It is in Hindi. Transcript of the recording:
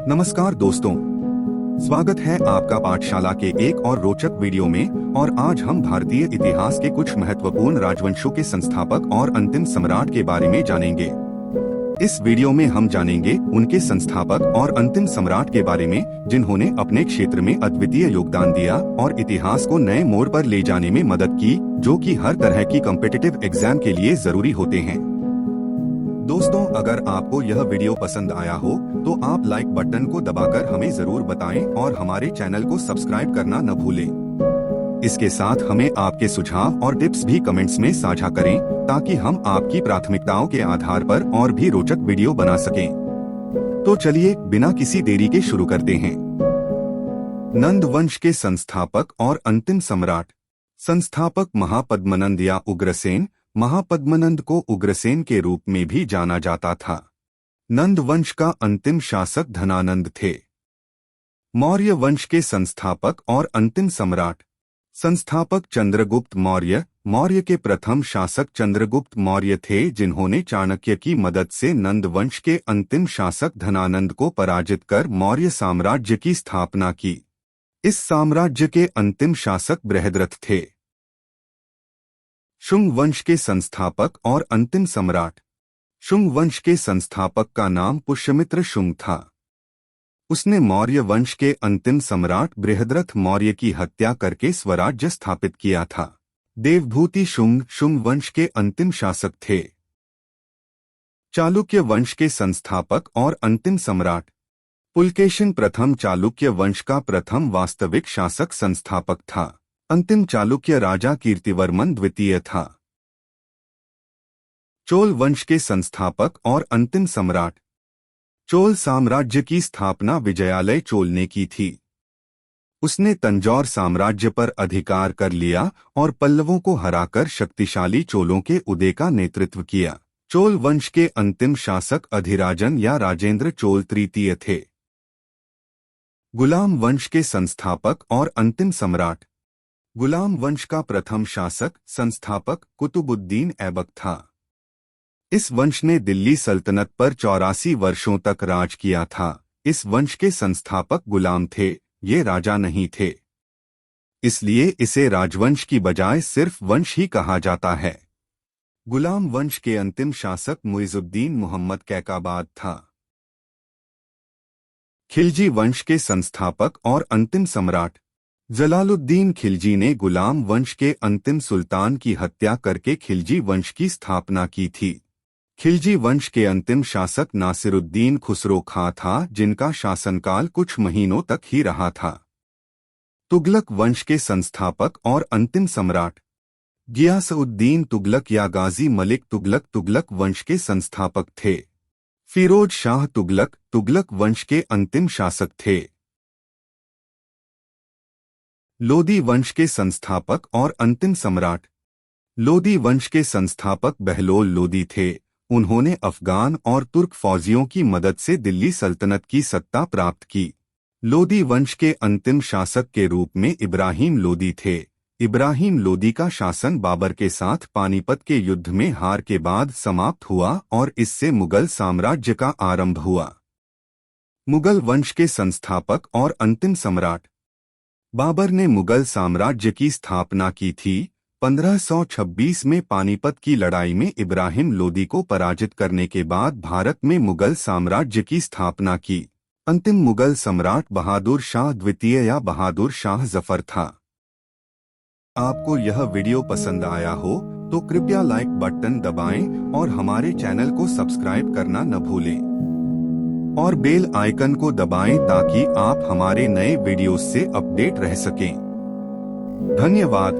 नमस्कार दोस्तों, स्वागत है आपका पाठशाला के एक और रोचक वीडियो में। और आज हम भारतीय इतिहास के कुछ महत्वपूर्ण राजवंशों के संस्थापक और अंतिम सम्राट के बारे में जानेंगे। इस वीडियो में हम जानेंगे उनके संस्थापक और अंतिम सम्राट के बारे में जिन्होंने अपने क्षेत्र में अद्वितीय योगदान दिया और इतिहास को नए मोड़ पर ले जाने में मदद की, जो कि हर तरह की कॉम्पिटिटिव एग्जाम के लिए जरूरी होते हैं। दोस्तों, अगर आपको यह वीडियो पसंद आया हो तो आप लाइक बटन को दबाकर हमें जरूर बताएं और हमारे चैनल को सब्सक्राइब करना न भूलें। इसके साथ हमें आपके सुझाव और टिप्स भी कमेंट्स में साझा करें ताकि हम आपकी प्राथमिकताओं के आधार पर और भी रोचक वीडियो बना सकें। तो चलिए बिना किसी देरी के शुरू करते हैं। नंद वंश के संस्थापक और अंतिम सम्राट। संस्थापक महापद्मनंद या उग्रसेन। महापद्मनंद को उग्रसेन के रूप में भी जाना जाता था। नंद वंश का अंतिम शासक धनानंद थे। मौर्य वंश के संस्थापक और अंतिम सम्राट। संस्थापक चंद्रगुप्त मौर्य। मौर्य के प्रथम शासक चंद्रगुप्त मौर्य थे, जिन्होंने चाणक्य की मदद से नंद वंश के अंतिम शासक धनानंद को पराजित कर मौर्य साम्राज्य की स्थापना की। इस साम्राज्य के अंतिम शासक बृहद्रथ थे। शुंग वंश के संस्थापक और अंतिम सम्राट। शुंग वंश के संस्थापक का नाम पुष्यमित्र शुंग था। उसने मौर्य वंश के अंतिम सम्राट बृहद्रथ मौर्य की हत्या करके स्वराज्य स्थापित किया था। देवभूति शुंग शुंग वंश के अंतिम शासक थे। चालुक्य वंश के संस्थापक और अंतिम सम्राट। पुलकेशिन प्रथम चालुक्य वंश का प्रथम वास्तविक शासक संस्थापक था। अंतिम चालुक्य राजा कीर्तिवर्मन द्वितीय था। चोल वंश के संस्थापक और अंतिम सम्राट। चोल साम्राज्य की स्थापना विजयालय चोल ने की थी। उसने तंजौर साम्राज्य पर अधिकार कर लिया और पल्लवों को हराकर शक्तिशाली चोलों के उदय का नेतृत्व किया। चोल वंश के अंतिम शासक अधिराजन या राजेंद्र चोल तृतीय थे। गुलाम वंश के संस्थापक और अंतिम सम्राट। गुलाम वंश का प्रथम शासक संस्थापक कुतुबुद्दीन ऐबक था। इस वंश ने दिल्ली सल्तनत पर 84 वर्षों तक राज किया था। इस वंश के संस्थापक गुलाम थे, ये राजा नहीं थे। इसलिए इसे राजवंश की बजाय सिर्फ वंश ही कहा जाता है। गुलाम वंश के अंतिम शासक मुइजुद्दीन मोहम्मद कैकाबाद था। खिलजी वंश के संस्थापक और अंतिम सम्राट। जलालुद्दीन खिलजी ने गुलाम वंश के अंतिम सुल्तान की हत्या करके खिलजी वंश की स्थापना की थी। खिलजी वंश के अंतिम शासक नासिरुद्दीन खुसरो खां था, जिनका शासनकाल कुछ महीनों तक ही रहा था। तुगलक वंश के संस्थापक और अंतिम सम्राट। गियासउद्दीन तुगलक या गाजी मलिक तुगलक तुगलक वंश के संस्थापक थे। फिरोज शाह तुगलक तुगलक वंश के अंतिम शासक थे। लोदी वंश के संस्थापक और अंतिम सम्राट। लोदी वंश के संस्थापक बहलोल लोदी थे। उन्होंने अफगान और तुर्क फौजियों की मदद से दिल्ली सल्तनत की सत्ता प्राप्त की। लोदी वंश के अंतिम शासक के रूप में इब्राहिम लोदी थे। इब्राहिम लोदी का शासन बाबर के साथ पानीपत के युद्ध में हार के बाद समाप्त हुआ और इससे मुगल साम्राज्य का आरंभ हुआ। मुगल वंश के संस्थापक और अंतिम सम्राट। बाबर ने मुगल साम्राज्य की स्थापना की थी। 1526 में पानीपत की लड़ाई में इब्राहिम लोदी को पराजित करने के बाद भारत में मुगल साम्राज्य की स्थापना की। अंतिम मुगल सम्राट बहादुर शाह द्वितीय या बहादुर शाह जफर था। आपको यह वीडियो पसंद आया हो तो कृपया लाइक बटन दबाएं और हमारे चैनल को सब्सक्राइब करना न भूलें और बेल आइकन को दबाएं ताकि आप हमारे नए वीडियोस से अपडेट रह सकें। धन्यवाद।